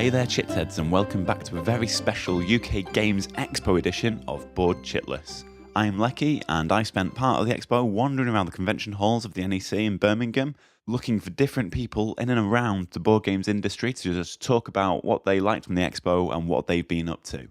Hey there Chitheads, and welcome back to a very special UK Games Expo edition of Bored Chitless. I'm Leki, and I spent part of the expo wandering around the convention halls of the NEC in Birmingham, looking for different people in and around the board games industry to just talk about what they liked from the expo and what they've been up to.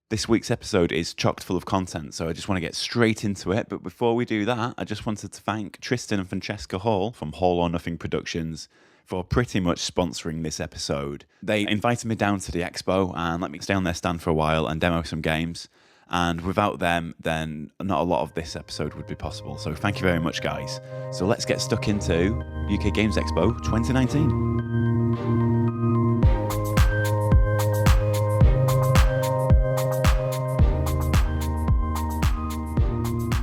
This week's episode is chock full of content, so I just want to get straight into it, but before we do that, I just wanted to thank Tristan and Francesca Hall from Hall or Nothing Productions for pretty much sponsoring this episode. They invited me down to the expo and let me stay on their stand for a while and demo some games. And without them, then not a lot of this episode would be possible. So thank you very much, guys. So let's get stuck into UK Games Expo 2019.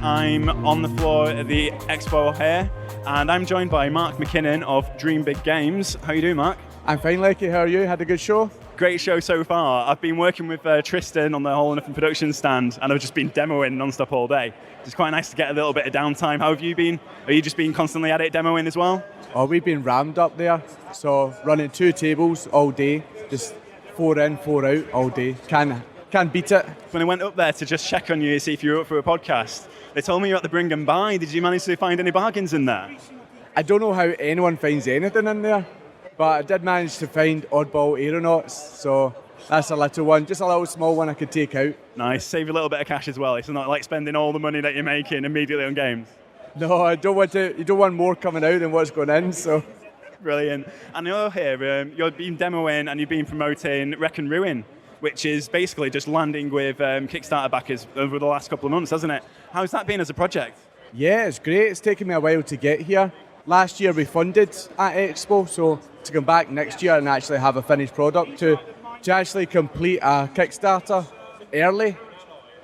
I'm on the floor at the expo here, and I'm joined by Mark McKinnon of Dream Big Games. How you doing, Mark? I'm fine, Leki. How are you? Had a good show? Great show so far. I've been working with Tristan on the Hall or Nothing production stand, and I've just been demoing non-stop all day. It's quite nice to get a little bit of downtime. How have you been? Are you just been constantly at it demoing as well? Oh, we've been rammed up there. So running 2 tables all day, just 4 in, 4 out all day. Can't beat it. When I went up there to just check on you to see if you were up for a podcast, they told me you were at the Bring and Buy. Did you manage to find any bargains in there? I don't know how anyone finds anything in there, but I did manage to find oddball aeronauts, so that's a little one, just a little small one I could take out. Nice, save a little bit of cash as well. It's not like spending all the money that you're making immediately on games. No, I don't want to. You don't want more coming out than what's going in, so. Brilliant. And you're here, you've been demoing and you've been promoting Wreck and Ruin, which is basically just landing with Kickstarter backers over the last couple of months, hasn't it? How's that been as a project? Yeah, it's great. It's taken me a while to get here. Last year we funded at Expo, so to come back next year and actually have a finished product to actually complete a Kickstarter early,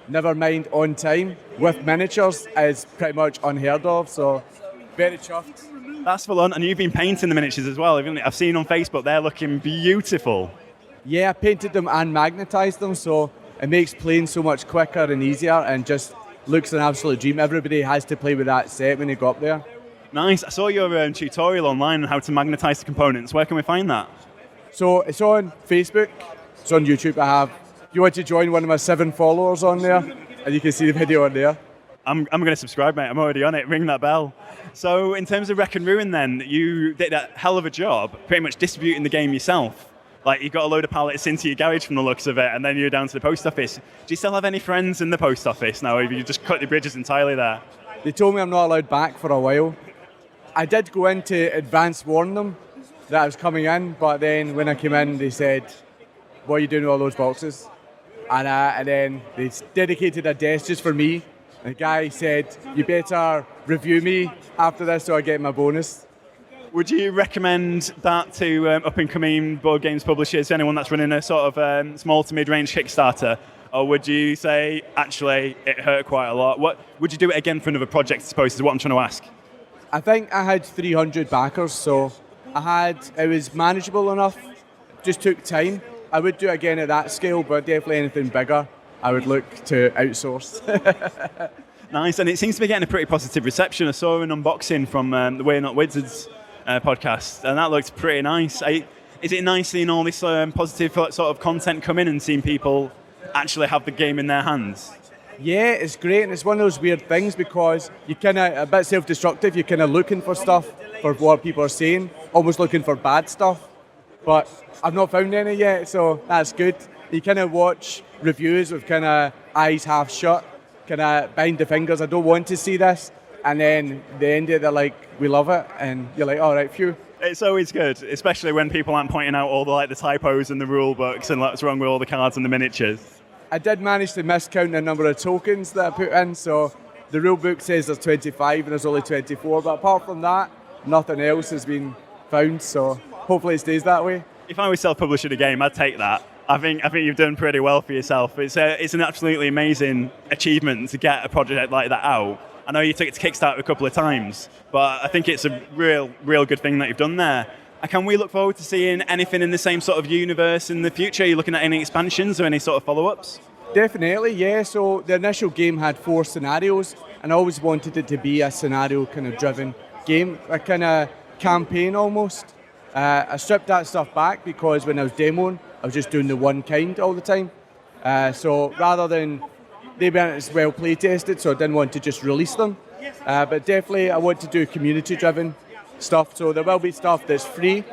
never mind on time, with miniatures is pretty much unheard of, so very chuffed. That's full on, and you've been painting the miniatures as well, haven't you? I've seen on Facebook, they're looking beautiful. Yeah, I painted them and magnetised them, so it makes playing so much quicker and easier and just looks an absolute dream. Everybody has to play with that set when they go up there. Nice. I saw your tutorial online on how to magnetise the components. Where can we find that? So it's on Facebook, it's on YouTube. If you want to join one of my 7 followers on there, and you can see the video on there. I'm going to subscribe, mate. I'm already on it. Ring that bell. So in terms of Wreck and Ruin then, you did a hell of a job pretty much distributing the game yourself. Like, you got a load of pallets into your garage from the looks of it, and then you're down to the post office. Do you still have any friends in the post office now, or have you just cut the bridges entirely there? They told me I'm not allowed back for a while. I did go in to advance warn them that I was coming in, but then when I came in, they said, what are you doing with all those boxes? And then they dedicated a desk just for me. And the guy said, you better review me after this so I get my bonus. Would you recommend that to up-and-coming board games publishers, anyone that's running a sort of small to mid-range Kickstarter? Or would you say, actually, it hurt quite a lot? Would you do it again for another project, I suppose, is what I'm trying to ask? I think I had 300 backers, so it was manageable enough. Just took time. I would do it again at that scale, but definitely anything bigger, I would look to outsource. Nice, and it seems to be getting a pretty positive reception. I saw an unboxing from the We're Not Wizards podcast, and that looked pretty nice. Is it nice seeing all this positive sort of content come in and seeing people actually have the game in their hands? Yeah, it's great, and it's one of those weird things because you're kind of a bit self-destructive. You're kind of looking for stuff for what people are saying, almost looking for bad stuff, but I've not found any yet, so that's good. You kind of watch reviews with kind of eyes half shut, kind of behind the fingers, I don't want to see this. And then the end of it, they're like, we love it. And you're like, all right, phew. It's always good, especially when people aren't pointing out all the typos in the rule books and what's wrong with all the cards and the miniatures. I did manage to miscount the number of tokens that I put in. So the rule book says there's 25 and there's only 24. But apart from that, nothing else has been found. So hopefully it stays that way. If I was self-publishing a game, I'd take that. I think you've done pretty well for yourself. It's an absolutely amazing achievement to get a project like that out. I know you took it to Kickstarter a couple of times, but I think it's a real good thing that you've done there. Can we look forward to seeing anything in the same sort of universe in the future? Are you looking at any expansions or any sort of follow-ups? Definitely, yeah. So the initial game had 4 scenarios, and I always wanted it to be a scenario kind of driven game, a kind of campaign almost. I stripped that stuff back because when I was demoing, I was just doing the one kind all the time. So rather than, they weren't as well play tested, so I didn't want to just release them. But definitely I want to do community driven stuff. So there will be stuff that's free,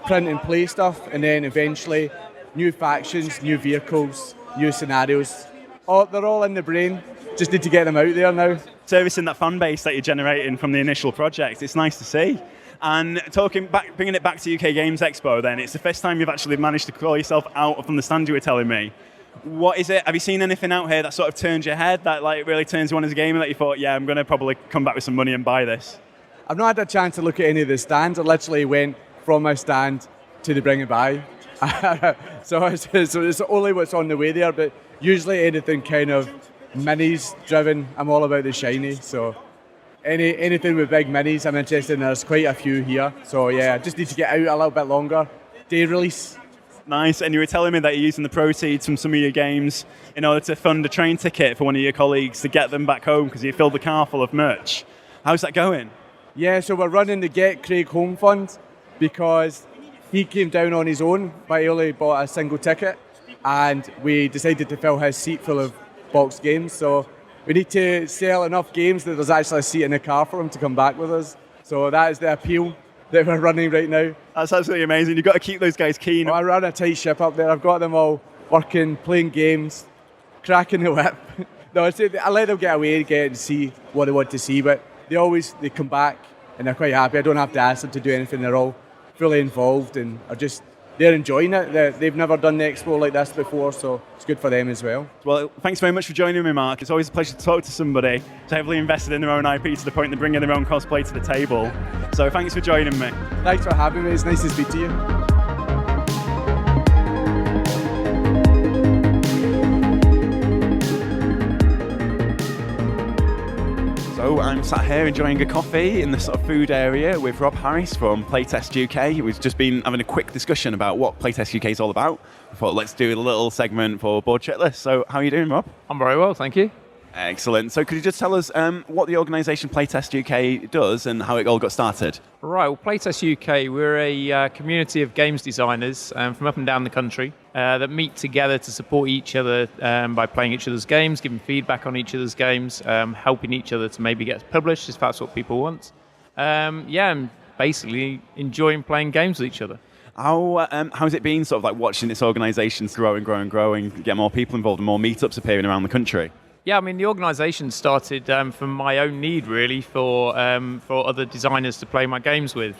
print and play stuff, and then eventually new factions, new vehicles, new scenarios. They're all in the brain. Just need to get them out there now. Servicing that fan base that you're generating from the initial project, it's nice to see. And bringing it back to UK Games Expo then, it's the first time you've actually managed to crawl yourself out from the stand you were telling me. What is it? Have you seen anything out here that sort of turns your head, that like really turns you on as a gamer, that you thought, yeah, I'm going to probably come back with some money and buy this? I've not had a chance to look at any of the stands. I literally went from my stand to the bring it by. so it's only what's on the way there, but usually anything kind of minis driven, I'm all about the shiny. So anything with big minis I'm interested in. There's quite a few here. So yeah, I just need to get out a little bit longer. Day release. Nice. And you were telling me that you're using the proceeds from some of your games in order to fund a train ticket for one of your colleagues to get them back home because you filled the car full of merch. How's that going? Yeah, so we're running the Get Craig Home Fund because he came down on his own, but he only bought a single ticket, and we decided to fill his seat full of boxed games. So we need to sell enough games that there's actually a seat in the car for him to come back with us. So that is the appeal that we're running right now. That's absolutely amazing. You've got to keep those guys keen. Well, I run a tight ship up there. I've got them all working, playing games, cracking the whip. No, I let them get away and get and see what they want to see, but they come back and they're quite happy. I don't have to ask them to do anything. They're all fully involved and they're enjoying it. They've never done the expo like this before, so it's good for them as well. Well, thanks very much for joining me, Mark. It's always a pleasure to talk to somebody who's heavily invested in their own IP to the point they're bringing their own cosplay to the table. So thanks for joining me. Thanks for having me. It's nice to speak to you. So I'm sat here enjoying a coffee in the sort of food area with Rob Harris from Playtest UK. We've just been having a quick discussion about what Playtest UK is all about. I thought let's do a little segment for Board Shitless. So how are you doing, Rob? I'm very well, thank you. Excellent. So could you just tell us what the organisation Playtest UK does and how it all got started? Right, well, Playtest UK, we're a community of games designers from up and down the country that meet together to support each other by playing each other's games, giving feedback on each other's games, helping each other to maybe get published if that's what people want. And basically enjoying playing games with each other. How's it been sort of like watching this organisation grow and grow and grow and get more people involved and more meetups appearing around the country? Yeah, I mean, the organisation started from my own need, really, for other designers to play my games with.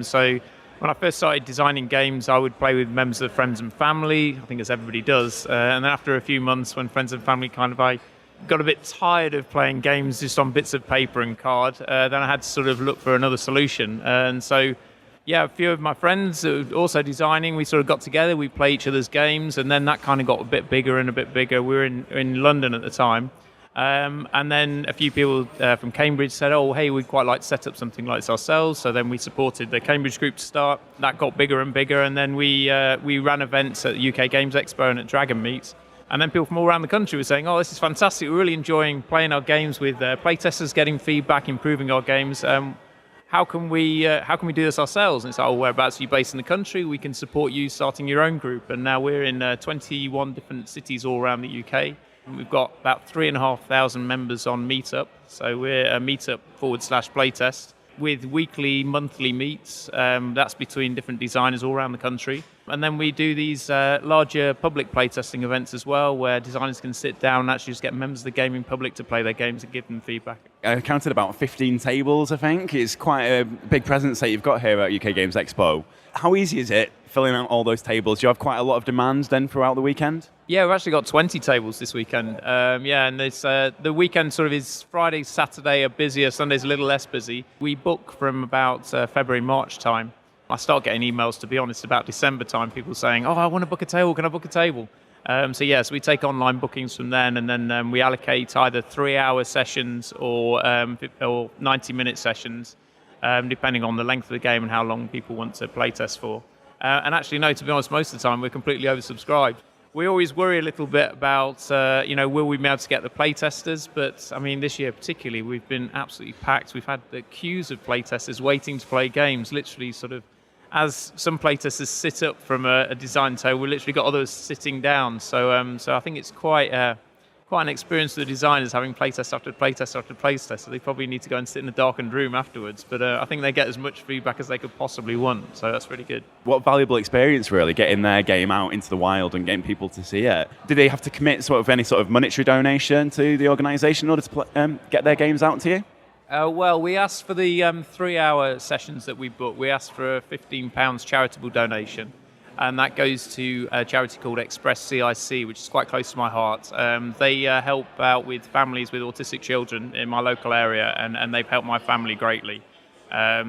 So when I first started designing games, I would play with members of friends and family, I think as everybody does. And then after a few months, when friends and family I got a bit tired of playing games just on bits of paper and card, then I had to sort of look for another solution. And so yeah, a few of my friends who were also designing, we sort of got together, we play each other's games, and then that kind of got a bit bigger and a bit bigger. We were in London at the time. And then a few people from Cambridge said, oh, hey, we'd quite like to set up something like this ourselves. So then we supported the Cambridge group to start. That got bigger and bigger, and then we ran events at UK Games Expo and at Dragon Meet. And then people from all around the country were saying, oh, this is fantastic. We're really enjoying playing our games with playtesters, getting feedback, improving our games. How can we do this ourselves? And it's like, oh, whereabouts are you based in the country? We can support you starting your own group. And now we're in 21 different cities all around the UK. And we've got about 3,500 members on Meetup. So we're a Meetup/Playtest with weekly, monthly meets. That's between different designers all around the country. And then we do these larger public playtesting events as well, where designers can sit down and actually just get members of the gaming public to play their games and give them feedback. I counted about 15 tables, I think. It's quite a big presence that you've got here at UK Games Expo. How easy is it filling out all those tables? Do you have quite a lot of demands then throughout the weekend? Yeah, we've actually got 20 tables this weekend. And it's, the weekend sort of is Friday, Saturday are busier, Sunday's a little less busy. We book from about February, March time. I start getting emails, to be honest, about December time, people saying, oh, I want to book a table, can I book a table? So we take online bookings from then, and then we allocate either 3-hour sessions or 90-minute sessions, depending on the length of the game and how long people want to playtest for. And actually, no, to be honest, most of the time we're completely oversubscribed. We always worry a little bit about, will we be able to get the playtesters? But, I mean, this year particularly, we've been absolutely packed. We've had the queues of playtesters waiting to play games, literally sort of as some playtesters sit up from a design table, we literally got others sitting down. So I think it's quite an experience for the designers having playtest after playtest after playtest. So they probably need to go and sit in a darkened room afterwards. But I think they get as much feedback as they could possibly want. So that's really good. What valuable experience, really, getting their game out into the wild and getting people to see it. Did they have to commit sort of any sort of monetary donation to the organisation in order to get their games out to you? Well, we asked for the 3-hour sessions that we booked. We asked for a £15 charitable donation, and that goes to a charity called Express CIC, which is quite close to my heart. They help out with families with autistic children in my local area, and they've helped my family greatly.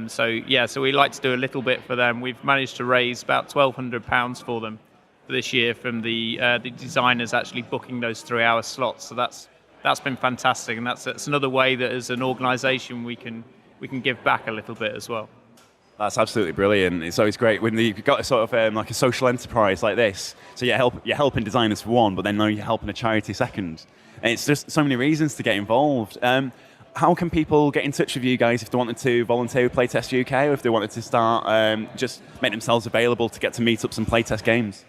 So we like to do a little bit for them. We've managed to raise about £1,200 for them for this year from the designers actually booking those 3-hour slots. So that's been fantastic, and that's another way that as an organisation we can give back a little bit as well. That's absolutely brilliant. It's always great when you've got a sort of like a social enterprise like this. So you're helping designers for one, but then now you're helping a charity second. And it's just so many reasons to get involved. How can people get in touch with you guys if they wanted to volunteer with Playtest UK, or if they wanted to start just make themselves available to get to meetups and playtest games?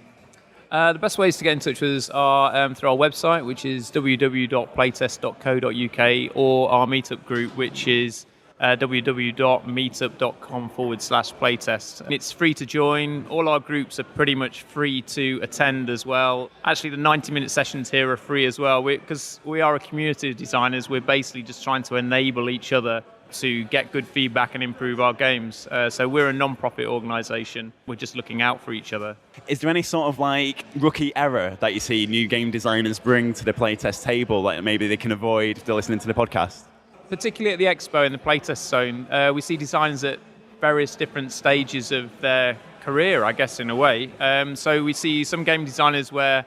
The best ways to get in touch with us are through our website, which is www.playtest.co.uk, or our meetup group, which is www.meetup.com/playtest. It's free to join. All our groups are pretty much free to attend as well. Actually, the 90-minute sessions here are free as well. Because we are a community of designers, we're basically just trying to enable each other to get good feedback and improve our games. So we're a non-profit organisation. We're just looking out for each other. Is there any sort of like rookie error that you see new game designers bring to the playtest table that maybe they can avoid if they're listening to the podcast? Particularly at the Expo in the playtest zone, we see designers at various different stages of their career, I guess, in a way. So we see some game designers where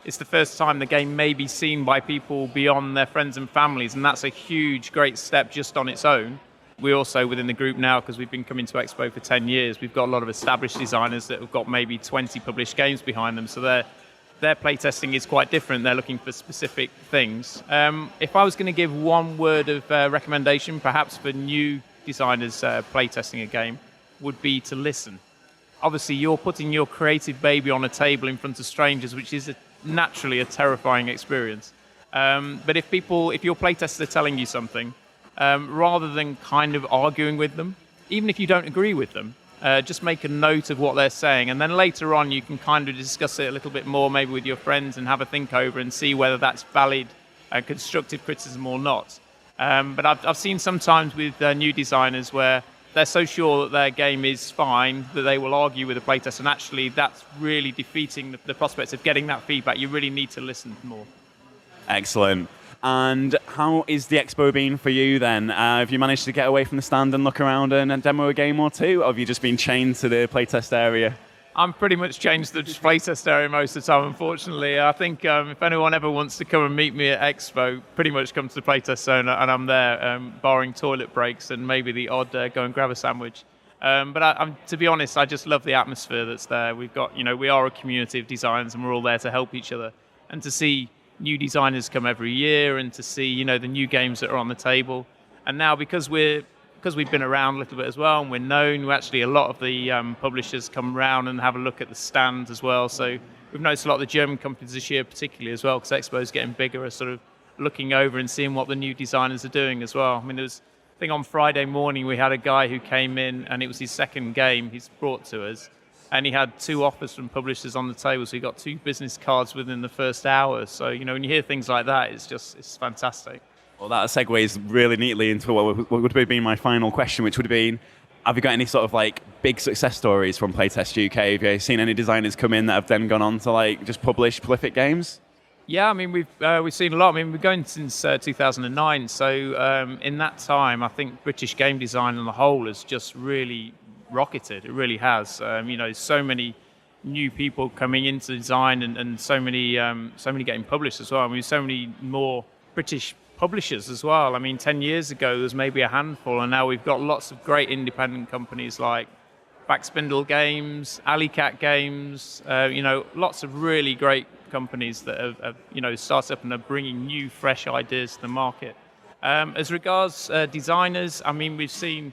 it's the first time the game may be seen by people beyond their friends and families, and that's a huge, great step just on its own. We also, within the group now, because we've been coming to Expo for 10 years, we've got a lot of established designers that have got maybe 20 published games behind them, so their playtesting is quite different. They're looking for specific things. If I was going to give one word of recommendation, perhaps for new designers playtesting a game, would be to listen. Obviously, you're putting your creative baby on a table in front of strangers, which is naturally a terrifying experience. But if your playtesters are telling you something, rather than kind of arguing with them, even if you don't agree with them, just make a note of what they're saying, and then later on you can kind of discuss it a little bit more, maybe with your friends, and have a think over and see whether that's valid constructive criticism or not. But I've seen sometimes with new designers where they're so sure that their game is fine that they will argue with the playtest, and actually that's really defeating the prospects of getting that feedback. You really need to listen more. Excellent. And how is the expo been for you then? Have you managed to get away from the stand and look around and demo a game or two, or have you just been chained to the playtest area? I'm pretty much chained to the playtest area most of the time, unfortunately. I think if anyone ever wants to come and meet me at Expo, pretty much come to the playtest zone and I'm there, barring toilet breaks and maybe the odd go and grab a sandwich. But to be honest, I just love the atmosphere that's there. We've got, we are a community of designers and we're all there to help each other. And to see new designers come every year and to see, the new games that are on the table. And now because we've been around a little bit as well and we're known, a lot of the publishers come around and have a look at the stand as well. So we've noticed a lot of the German companies this year particularly as well, because Expo is getting bigger, are sort of looking over and seeing what the new designers are doing as well. I mean, I think on Friday morning we had a guy who came in and it was his second game he's brought to us. And he had 2 offers from publishers on the table, so he got 2 business cards within the first hour. So, when you hear things like that, it's fantastic. Well, that segues really neatly into what would have been my final question, which would have been, have you got any sort of big success stories from Playtest UK? Have you seen any designers come in that have then gone on to just publish prolific games? Yeah, I mean, we've seen a lot. I mean, we've been going since 2009. So in that time, I think British game design on the whole has just really rocketed. It really has. So many new people coming into design and so many getting published as well. I mean, so many more British publishers as well. I mean, 10 years ago there was maybe a handful, and now we've got lots of great independent companies like Backspindle Games, Alleycat Games. Lots of really great companies that have started up and are bringing new, fresh ideas to the market. As regards designers, I mean, we've seen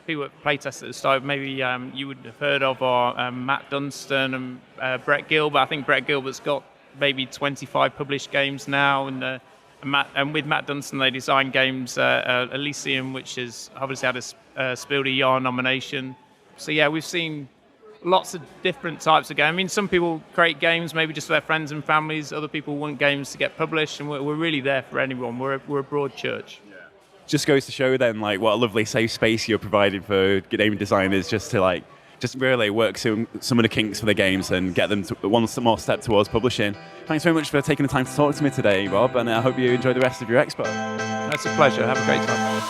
people at Playtest at the start, maybe you would have heard of, are Matt Dunstan and Brett Gilbert. I think Brett Gilbert's got maybe 25 published games now, and with Matt Dunstan they designed games, Elysium, which has obviously had a Spiel des Jahres nomination. So yeah, we've seen lots of different types of games. I mean, some people create games maybe just for their friends and families. Other people want games to get published, and we're really there for anyone. We're a broad church. Just goes to show then, like, what a lovely safe space you're providing for game designers, just to just really work some of the kinks for the games and get them to one more step towards publishing. Thanks very much for taking the time to talk to me today, Rob, and I hope you enjoy the rest of your expo. That's a pleasure. Have a great time.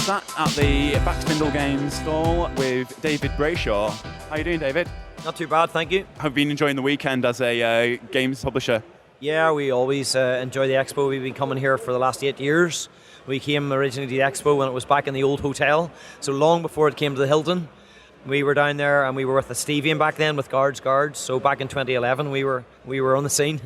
Sat at the Backspindle Games stall with David Brashaw. How are you doing, David? Not too bad, thank you. Have you been enjoying the weekend as a games publisher? Yeah, we always enjoy the expo. We've been coming here for the last 8 years. We came originally to the expo when it was back in the old hotel, so long before it came to the Hilton. We were down there and we were with the Stevian back then with Guards. So back in 2011 we were on the scene.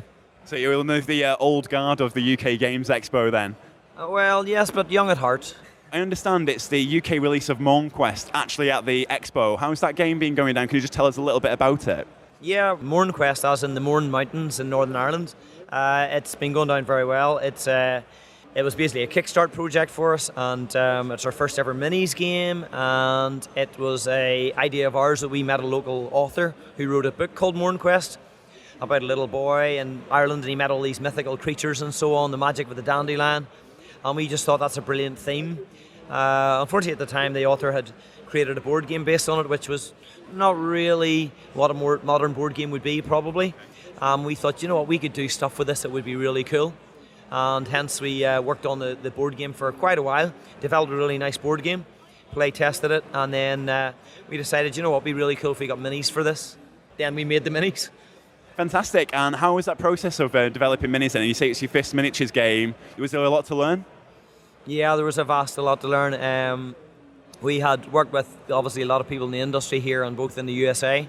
So you're one of the old guard of the UK Games Expo then? Well, yes, but young at heart. I understand it's the UK release of Mornquest actually at the Expo. How's that game been going down? Can you just tell us a little bit about it? Yeah, Mornquest, as in the Mourne Mountains in Northern Ireland. It's been going down very well. It was basically a Kickstart project for us, and it's our first ever minis game, and it was an idea of ours that we met a local author who wrote a book called Mornquest about a little boy in Ireland, and he met all these mythical creatures and so on, the magic with the dandelion, and we just thought that's a brilliant theme. Unfortunately, at the time, the author had created a board game based on it, which was not really what a more modern board game would be, probably. We thought, you know what, we could do stuff with this that would be really cool. And hence we worked on the board game for quite a while, developed a really nice board game, play tested it, and then we decided, you know what, it'd be really cool if we got minis for this. Then we made the minis. Fantastic. And how was that process of developing minis then? You say it's your first miniatures game. Was there a lot to learn? Yeah, there was a lot to learn. We had worked with obviously a lot of people in the industry here and both in the USA,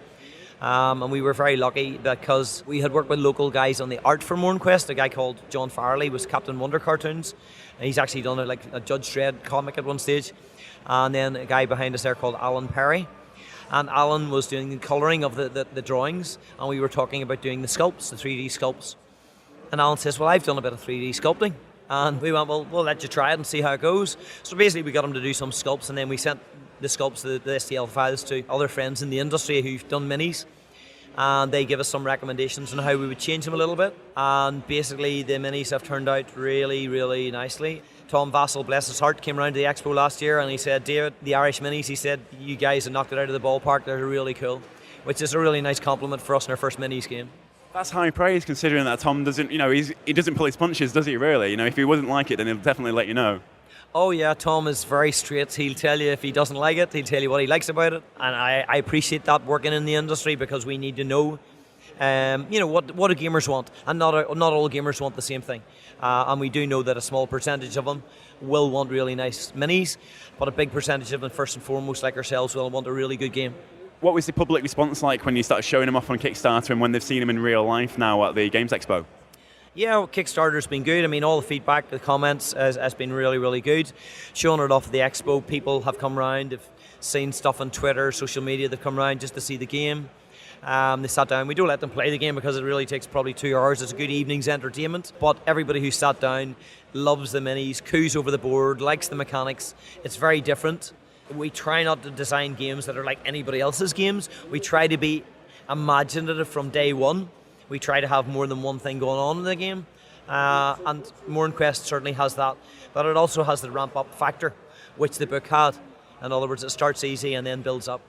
and we were very lucky because we had worked with local guys on the art for Mornquest. A guy called John Farley was Captain Wonder cartoons, and he's actually done a Judge Dredd comic at one stage, and then a guy behind us there called Alan Perry, and Alan was doing the colouring of the drawings, and we were talking about doing the sculpts, the 3D sculpts, and Alan says, well, I've done a bit of 3D sculpting. And we went, well, we'll let you try it and see how it goes. So basically we got him to do some sculpts, and then we sent the sculpts, the STL files, to other friends in the industry who've done minis. And they give us some recommendations on how we would change them a little bit. And basically the minis have turned out really, really nicely. Tom Vassell, bless his heart, came around to the expo last year and he said, David, the Irish minis, he said, you guys have knocked it out of the ballpark. They're really cool, which is a really nice compliment for us in our first minis game. That's high praise, considering that Tom doesn't, he doesn't pull his punches, does he, really? If he wouldn't like it, then he'll definitely let you know. Oh yeah, Tom is very straight. He'll tell you if he doesn't like it, he'll tell you what he likes about it. And I appreciate that working in the industry, because we need to know, what do gamers want? And not all gamers want the same thing. And we do know that a small percentage of them will want really nice minis, but a big percentage of them, first and foremost, like ourselves, will want a really good game. What was the public response like when you started showing them off on Kickstarter and when they've seen them in real life now at the Games Expo? Yeah, well, Kickstarter's been good. I mean, all the feedback, the comments has been really, really good. Showing it off at the expo, people have come around, they've seen stuff on Twitter, social media, they've come around just to see the game. They sat down. We don't let them play the game because it really takes probably 2 hours. It's a good evening's entertainment. But everybody who sat down loves the minis, coos over the board, likes the mechanics. It's very different. We try not to design games that are like anybody else's games. We try to be imaginative from day one. We try to have more than one thing going on in the game. And Mornquest certainly has that. But it also has the ramp-up factor, which the book had. In other words, it starts easy and then builds up.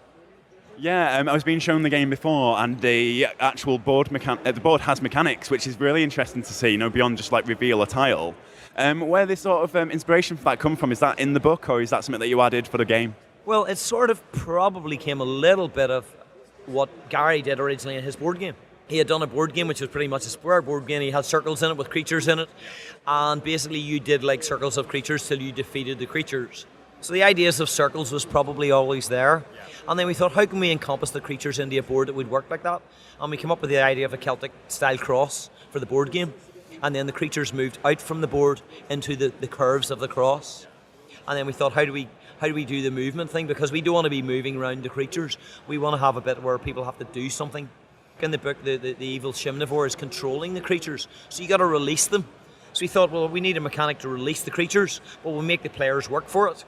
Yeah, I was being shown the game before, and the actual board the board has mechanics, which is really interesting to see, beyond just like reveal a tile. Where this sort of inspiration for that come from? Is that in the book, or is that something that you added for the game? Well, it sort of probably came a little bit of what Gary did originally in his board game. He had done a board game which was pretty much a square board game. He had circles in it with creatures in it, and basically you did like circles of creatures till you defeated the creatures. So the ideas of circles was probably always there. And then we thought, how can we encompass the creatures into a board that would work like that? And we came up with the idea of a Celtic style cross for the board game. And then the creatures moved out from the board into the curves of the cross. And then we thought, how do we do the movement thing? Because we don't want to be moving around the creatures. We want to have a bit where people have to do something. In the book, the evil Shimnivore is controlling the creatures. So you got to release them. So we thought, well, we need a mechanic to release the creatures, but we'll make the players work for it.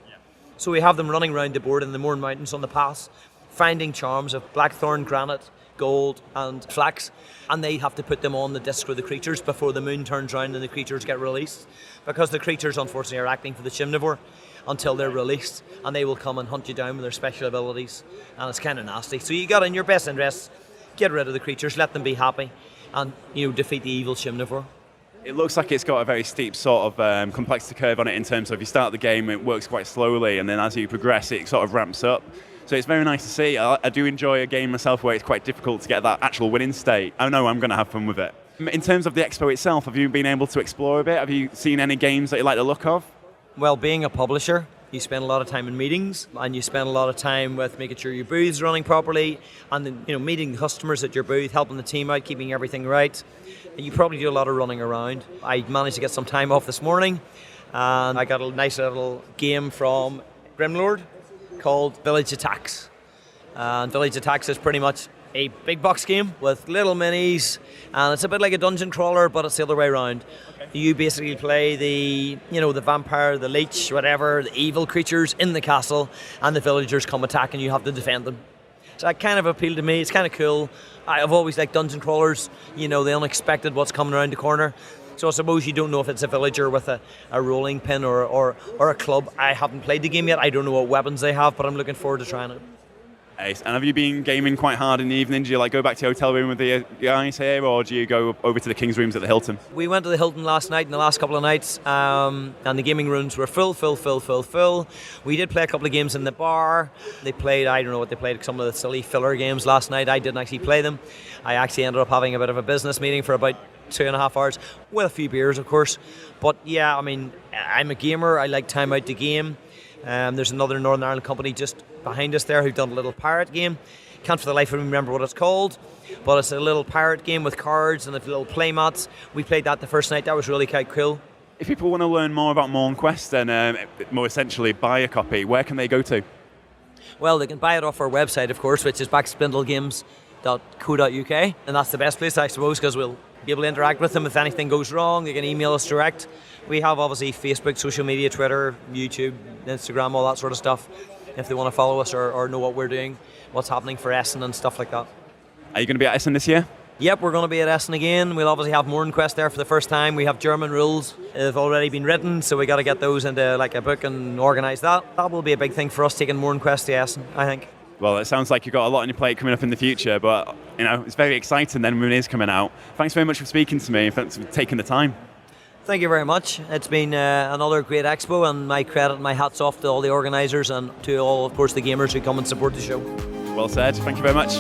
So we have them running around the board in the Mourne Mountains on the pass, finding charms of blackthorn, granite, gold and flax, and they have to put them on the disc for the creatures before the moon turns around and the creatures get released, because the creatures unfortunately are acting for the Shimnivore until they're released, and they will come and hunt you down with their special abilities, and it's kind of nasty. So you got to, in your best interest, get rid of the creatures, let them be happy, and defeat the evil Shimnivore. It looks like it's got a very steep sort of complexity curve on it, in terms of you start the game, it works quite slowly, and then as you progress, it sort of ramps up. So it's very nice to see. I do enjoy a game myself where it's quite difficult to get that actual winning state. I know I'm going to have fun with it. In terms of the expo itself, have you been able to explore a bit? Have you seen any games that you like the look of? Well, being a publisher, you spend a lot of time in meetings, and you spend a lot of time with making sure your booth's running properly, and then, meeting the customers at your booth, helping the team out, keeping everything right. You probably do a lot of running around. I managed to get some time off this morning, and I got a nice little game from Grimlord called Village Attacks. And Village Attacks is pretty much a big box game with little minis, and it's a bit like a dungeon crawler, but it's the other way around. Okay. You basically play the vampire, the leech, whatever, the evil creatures in the castle, and the villagers come attack and you have to defend them. So that kind of appealed to me. It's kind of cool. I've always liked dungeon crawlers, the unexpected, what's coming around the corner. So I suppose you don't know if it's a villager with a rolling pin or a club. I haven't played the game yet. I don't know what weapons they have, but I'm looking forward to trying it. Ace. And have you been gaming quite hard in the evening? Do you go back to your hotel room with the guys here, or do you go over to the King's Rooms at the Hilton? We went to the Hilton last night and the last couple of nights, and the gaming rooms were full. We did play a couple of games in the bar. They played, I don't know what they played, some of the silly filler games last night. I didn't actually play them. I actually ended up having a bit of a business meeting for about 2.5 hours, with a few beers, of course. But yeah, I'm a gamer. I like time out the game. There's another Northern Ireland company just behind us there who've done a little pirate game. Can't for the life of me remember what it's called, but it's a little pirate game with cards and little play mats. We played that the first night. That was really quite cool. If people want to learn more about Morn Quest and more essentially buy a copy, where can they go to? Well, they can buy it off our website, of course, which is backspindlegames.co.uk, and that's the best place, I suppose, because we'll be able to interact with them. If anything goes wrong, they can email us direct. We have obviously Facebook, social media, Twitter, YouTube, Instagram, all that sort of stuff, if they want to follow us or know what we're doing, what's happening for Essen and stuff like that. Are you going to be at Essen this year? Yep, we're going to be at Essen again. We'll obviously have Morn Quest there for the first time. We have German rules. They've already been written, so we got to get those into a book and organise that. That will be a big thing for us, taking Morn Quest to Essen, I think. Well, it sounds like you've got a lot on your plate coming up in the future, but it's very exciting then when it is coming out. Thanks very much for speaking to me. Thanks for taking the time. Thank you very much. It's been another great expo, and my credit and my hats off to all the organisers and to all, of course, the gamers who come and support the show. Well said. Thank you very much.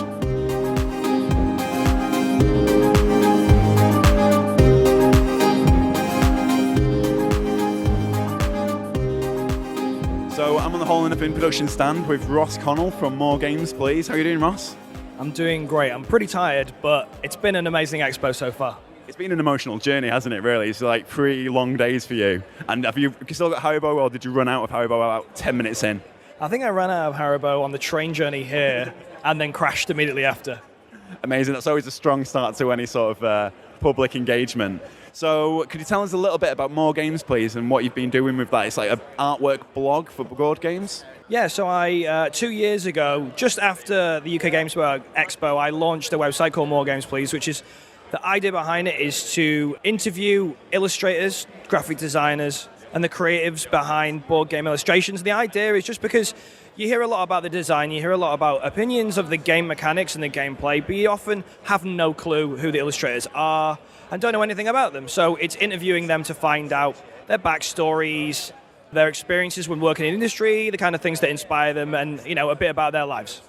So I'm on the Hall and Up in production stand with Ross Connell from More Games, please. How are you doing, Ross? I'm doing great. I'm pretty tired, but it's been an amazing expo so far. It's been an emotional journey, hasn't it, really? It's like 3 long days for you. And have you still got Haribo, or did you run out of Haribo about 10 minutes in? I think I ran out of Haribo on the train journey here and then crashed immediately after. Amazing. That's always a strong start to any sort of public engagement. So could you tell us a little bit about More Games, please, and what you've been doing with that? It's like an artwork blog for board games? Yeah, so I 2 years ago, just after the UK Games Expo, I launched a website called More Games, Please, which is, the idea behind it is to interview illustrators, graphic designers, and the creatives behind board game illustrations. The idea is just because you hear a lot about the design, you hear a lot about opinions of the game mechanics and the gameplay, but you often have no clue who the illustrators are and don't know anything about them. So it's interviewing them to find out their backstories, their experiences when working in industry, the kind of things that inspire them, and a bit about their lives.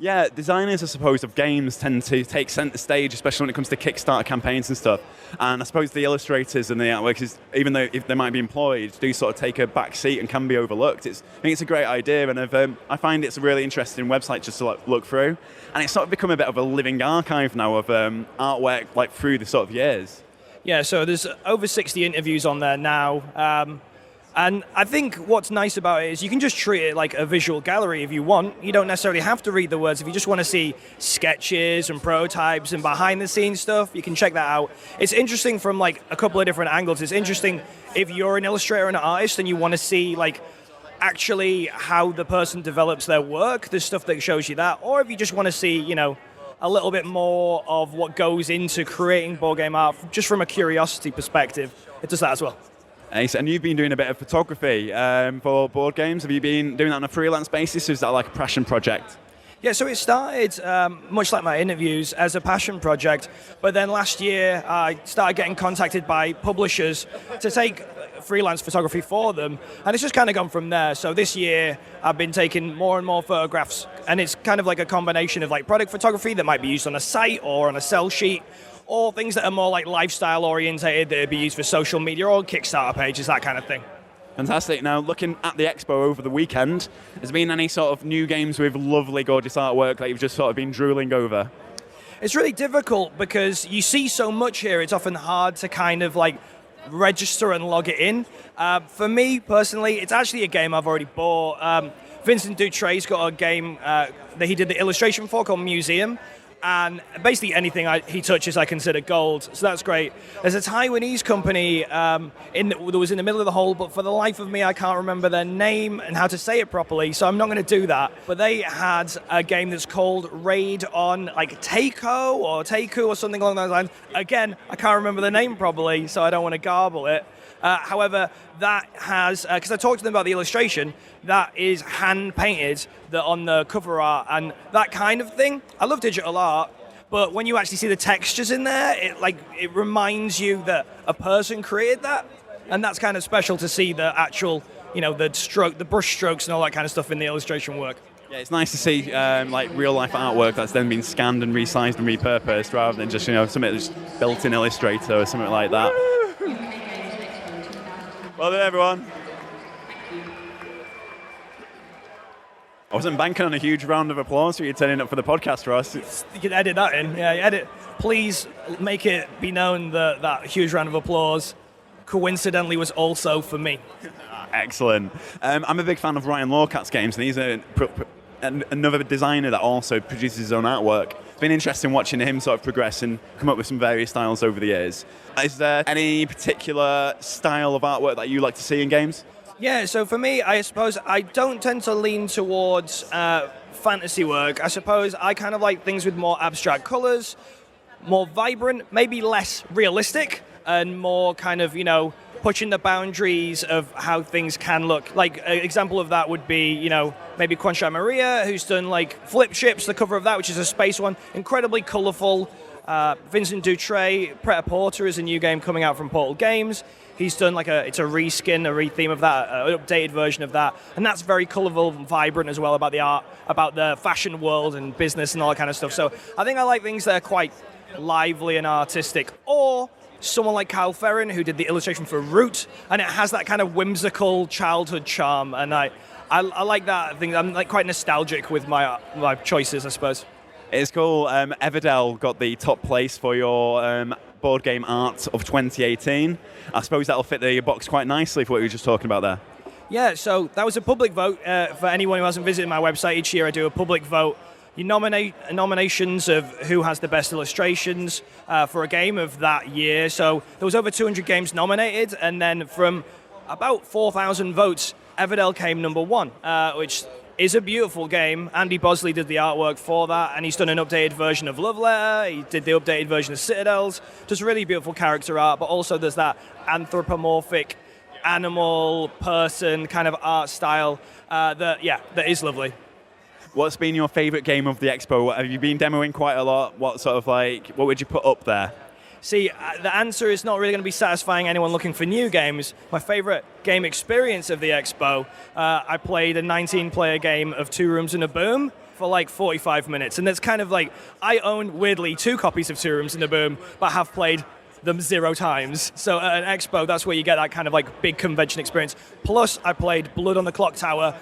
Yeah, designers, I suppose, of games tend to take centre stage, especially when it comes to Kickstarter campaigns and stuff. And I suppose the illustrators and the artworkers, even though if they might be employed, do sort of take a back seat and can be overlooked. I think it's a great idea, and I find it's a really interesting website just to look through. And it's sort of become a bit of a living archive now of artwork through the sort of years. Yeah, so there's over 60 interviews on there now. And I think what's nice about it is you can just treat it like a visual gallery if you want. You don't necessarily have to read the words. If you just want to see sketches and prototypes and behind-the-scenes stuff, you can check that out. It's interesting from a couple of different angles. It's interesting if you're an illustrator and an artist and you want to see actually how the person develops their work. There's stuff that shows you that. Or if you just want to see, a little bit more of what goes into creating board game art just from a curiosity perspective, it does that as well. Ace, and you've been doing a bit of photography for board games. Have you been doing that on a freelance basis, or is that like a passion project? Yeah, so it started, much like my interviews, as a passion project. But then last year, I started getting contacted by publishers to take freelance photography for them. And it's just kind of gone from there. So this year, I've been taking more and more photographs. And it's kind of like a combination of product photography that might be used on a site or on a sell sheet, or things that are more lifestyle orientated that would be used for social media or Kickstarter pages, that kind of thing. Fantastic. Now, looking at the expo over the weekend, has there been any sort of new games with lovely, gorgeous artwork that you've just sort of been drooling over? It's really difficult because you see so much here, it's often hard to kind of register and log it in. For me, personally, it's actually a game I've already bought. Vincent Dutray's got a game that he did the illustration for called Museum. And basically anything he touches I consider gold, so that's great. There's a Taiwanese company that was in the middle of the hole, but for the life of me I can't remember their name and how to say it properly, so I'm not going to do that. But they had a game that's called Raid on Teiko or Teiku or something along those lines. Again, I can't remember the name properly, so I don't want to garble it. However, that has, because I talked to them about the illustration, that is hand-painted on the cover art and that kind of thing. I love digital art, but when you actually see the textures in there, it reminds you that a person created that, and that's kind of special to see the actual, the brush strokes and all that kind of stuff in the illustration work. Yeah, it's nice to see real-life artwork that's then been scanned and resized and repurposed rather than just something that's built in Illustrator or something like that. Well done, everyone. I wasn't banking on a huge round of applause for you turning up for the podcast for us. You can edit that in. Yeah, edit. Please make it be known that that huge round of applause coincidentally was also for me. Excellent. I'm a big fan of Ryan Lawcat's games, and he's another designer that also produces his own artwork. It's been interesting watching him sort of progress and come up with some various styles over the years. Is there any particular style of artwork that you like to see in games? Yeah, so for me, I suppose I don't tend to lean towards fantasy work. I suppose I kind of like things with more abstract colours, more vibrant, maybe less realistic, and more kind of, pushing the boundaries of how things can look. Like, an example of that would be, maybe Quancha Maria, who's done, Flip Ships, the cover of that, which is a space one, incredibly colourful. Vincent Dutray, Pret-a-Porter is a new game coming out from Portal Games. He's done it's a reskin, a retheme of that, an updated version of that. And that's very colourful and vibrant as well about the art, about the fashion world and business and all that kind of stuff. So I think I like things that are quite lively and artistic. Or someone like Kyle Ferrin, who did the illustration for Root, and it has that kind of whimsical childhood charm. And I like that. I think I'm quite nostalgic with my choices, I suppose. It's cool. Everdell got the top place for your board game art of 2018. I suppose that'll fit the box quite nicely for what you were just talking about there. Yeah, so that was a public vote. For anyone who hasn't visited my website, each year I do a public vote. You nominate nominations of who has the best illustrations for a game of that year. So there was over 200 games nominated, and then from about 4,000 votes, Everdell came number one, which is a beautiful game. Andy Bosley did the artwork for that, and he's done an updated version of Love Letter. He did the updated version of Citadels. Just really beautiful character art, but also there's that anthropomorphic animal person kind of art style that is lovely. What's been your favourite game of the expo? Have you been demoing quite a lot? What sort of what would you put up there? See, the answer is not really going to be satisfying anyone looking for new games. My favorite game experience of the expo, I played a 19-player game of Two Rooms and a Boom for like 45 minutes. And it's kind of like, I own, weirdly, 2 copies of Two Rooms and a Boom, but have played them 0 times. So at an expo, that's where you get that kind of like big convention experience. Plus, I played Blood on the Clock Tower.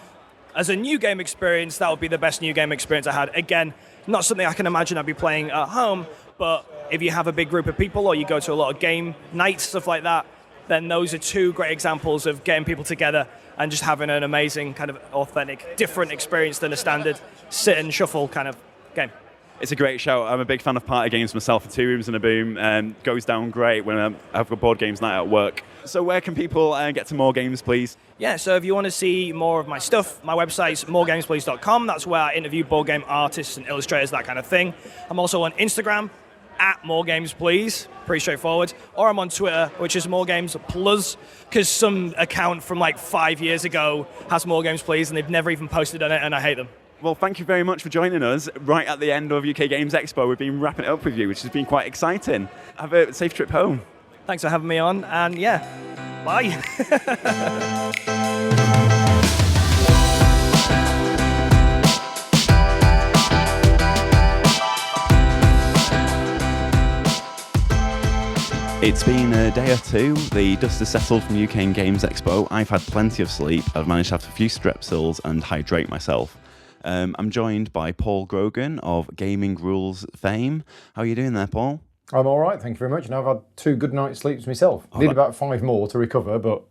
As a new game experience, that would be the best new game experience I had. Again, not something I can imagine I'd be playing at home, but if you have a big group of people or you go to a lot of game nights, stuff like that, then those are 2 great examples of getting people together and just having an amazing kind of authentic, different experience than a standard sit and shuffle kind of game. It's a great show. I'm a big fan of party games myself. And Two Rooms and a Boom goes down great when I've got board games night at work. So where can people get to More Games, please? Yeah, so if you want to see more of my stuff, my website's moregamesplease.com. That's where I interview board game artists and illustrators, that kind of thing. I'm also on Instagram, @moregamesplease, pretty straightforward. Or I'm on Twitter, which is moregamesplus, because some account from like 5 years ago has More Games Please, and they've never even posted on it, and I hate them. Well, thank you very much for joining us right at the end of UK Games Expo. We've been wrapping it up with you, which has been quite exciting. Have a safe trip home. Thanks for having me on, and yeah, bye. It's been a day or 2. The dust has settled from UK Games Expo. I've had plenty of sleep. I've managed to have a few strepsils and hydrate myself. I'm joined by Paul Grogan of Gaming Rules fame. How are you doing there, Paul? I'm all right, thank you very much. And I've had 2 good night's sleeps myself. Need about 5 more to recover, but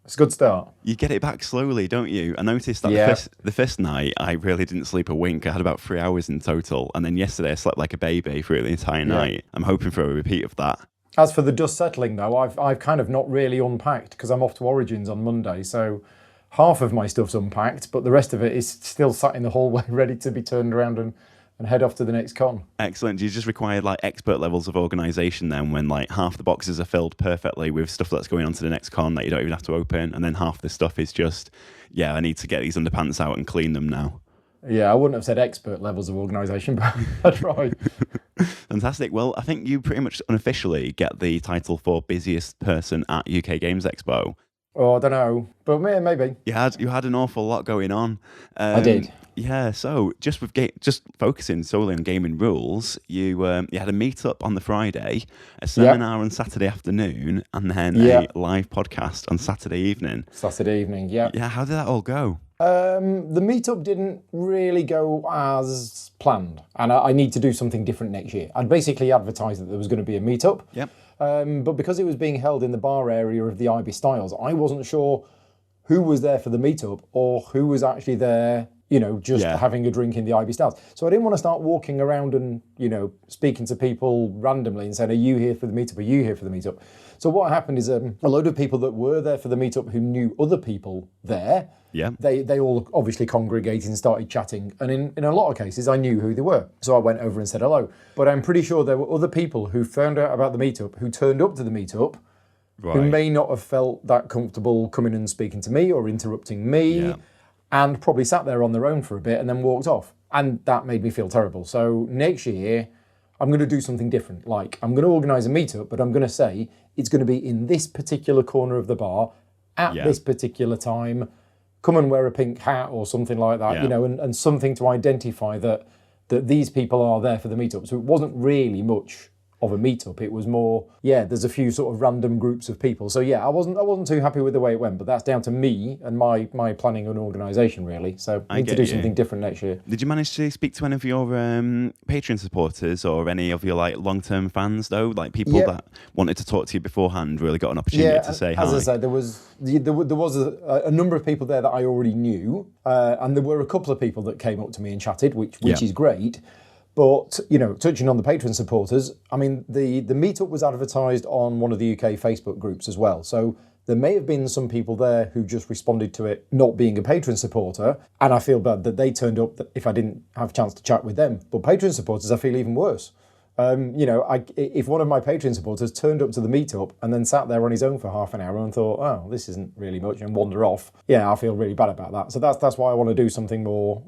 it's a good start. You get it back slowly, don't you? I noticed that the first night, I really didn't sleep a wink. I had about 3 hours in total. And then yesterday, I slept like a baby through the entire night. I'm hoping for a repeat of that. As for the dust settling, though, I've kind of not really unpacked because I'm off to Origins on Monday. So half of my stuff's unpacked, but the rest of it is still sat in the hallway ready to be turned around and head off to the next con. Excellent. Do you just require like expert levels of organisation then when like half the boxes are filled perfectly with stuff that's going on to the next con that you don't even have to open, and then half the stuff is just, yeah, I need to get these underpants out and clean them now? Yeah, I wouldn't have said expert levels of organisation, but I tried. Fantastic. Well, I think you pretty much unofficially get the title for busiest person at UK Games Expo. Oh, I don't know, but maybe. You had an awful lot going on. I did. Yeah, so just focusing solely on gaming rules, you had a meet-up on the Friday, a seminar on Saturday afternoon, and then a live podcast on Saturday evening. Saturday evening, yeah. Yeah, how did that all go? The meet-up didn't really go as planned, and I need to do something different next year. I'd basically advertised that there was going to be a meet-up, but because it was being held in the bar area of the IB Styles, I wasn't sure who was there for the meet-up or who was actually there, just having a drink in the IB Styles. So I didn't want to start walking around and, speaking to people randomly and saying, are you here for the meet-up? Are you here for the meet-up? So what happened is a load of people that were there for the meet-up who knew other people there, they all obviously congregated and started chatting. And in a lot of cases, I knew who they were. So I went over and said hello. But I'm pretty sure there were other people who found out about the meet-up, who turned up to the meet-up, who may not have felt that comfortable coming and speaking to me or interrupting me, and probably sat there on their own for a bit and then walked off. And that made me feel terrible. So next year, I'm going to do something different. Like, I'm going to organise a meetup, but I'm going to say it's going to be in this particular corner of the bar at this particular time. Come and wear a pink hat or something like that, and something to identify that these people are there for the meetup. So it wasn't really much of a meetup. It was more, there's a few sort of random groups of people. So I wasn't too happy with the way it went, but that's down to me and my planning and organisation really. So I need to do something different next year. Did you manage to speak to any of your Patreon supporters or any of your like long-term fans though? Like people that wanted to talk to you beforehand really got an opportunity to say hi? As I said, there was a number of people there that I already knew, and there were a couple of people that came up to me and chatted, which is great. But, touching on the Patreon supporters, I mean, the meetup was advertised on one of the UK Facebook groups as well. So there may have been some people there who just responded to it not being a Patreon supporter. And I feel bad that they turned up if I didn't have a chance to chat with them. But Patreon supporters, I feel even worse. If one of my Patreon supporters turned up to the meetup and then sat there on his own for half an hour and thought, oh, this isn't really much, and wander off, I feel really bad about that. So that's why I want to do something more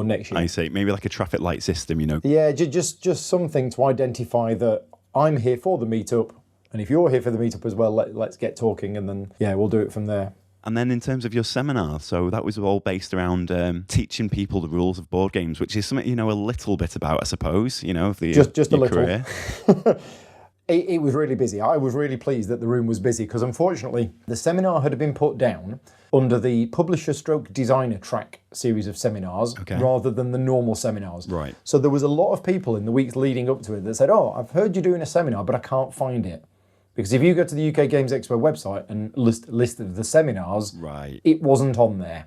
next year. I see. Maybe like a traffic light system, Yeah, just something to identify that I'm here for the meetup, and if you're here for the meetup as well, let's get talking, and then, yeah, we'll do it from there. And then in terms of your seminar, so that was all based around teaching people the rules of board games, which is something you know a little bit about, I suppose, you know, of the just a little. career. It was really busy. I was really pleased that the room was busy because unfortunately the seminar had been put down under the publisher stroke designer track series of seminars rather than the normal seminars. Right. So there was a lot of people in the weeks leading up to it that said, oh, I've heard you're doing a seminar, but I can't find it. Because if you go to the UK Games Expo website and list of the seminars, it wasn't on there.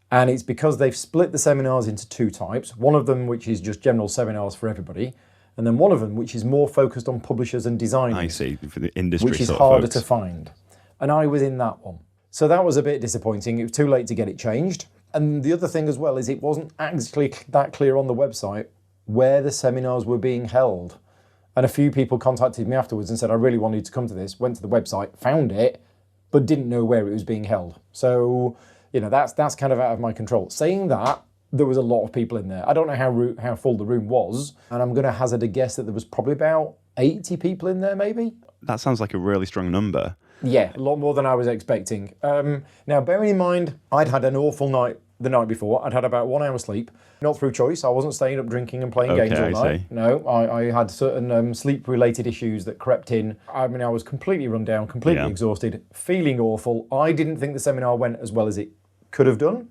And it's because they've split the seminars into two types. One of them, which is just general seminars for everybody, and then one of them, which is more focused on publishers and designers. I see, for the industry which is sort of harder folks. to find. And I was in that one. So that was a bit disappointing. It was too late to get it changed. And the other thing as well is it wasn't actually that clear on the website where the seminars were being held. And a few people contacted me afterwards and said, I really wanted to come to this, went to the website, found it, but didn't know where it was being held. So, you know, that's kind of out of my control. Saying that, there was a lot of people in there. I don't know how full the room was, and I'm going to hazard a guess that there was probably about 80 people in there, maybe. That sounds like a really strong number. Yeah, a lot more than I was expecting. Now, bearing in mind, I'd had an awful night the night before. I'd had about 1 hour sleep, not through choice. I wasn't staying up drinking and playing games all night. No, I had certain sleep-related issues that crept in. I mean, I was completely run down, completely exhausted, feeling awful. I didn't think the seminar went as well as it could have done.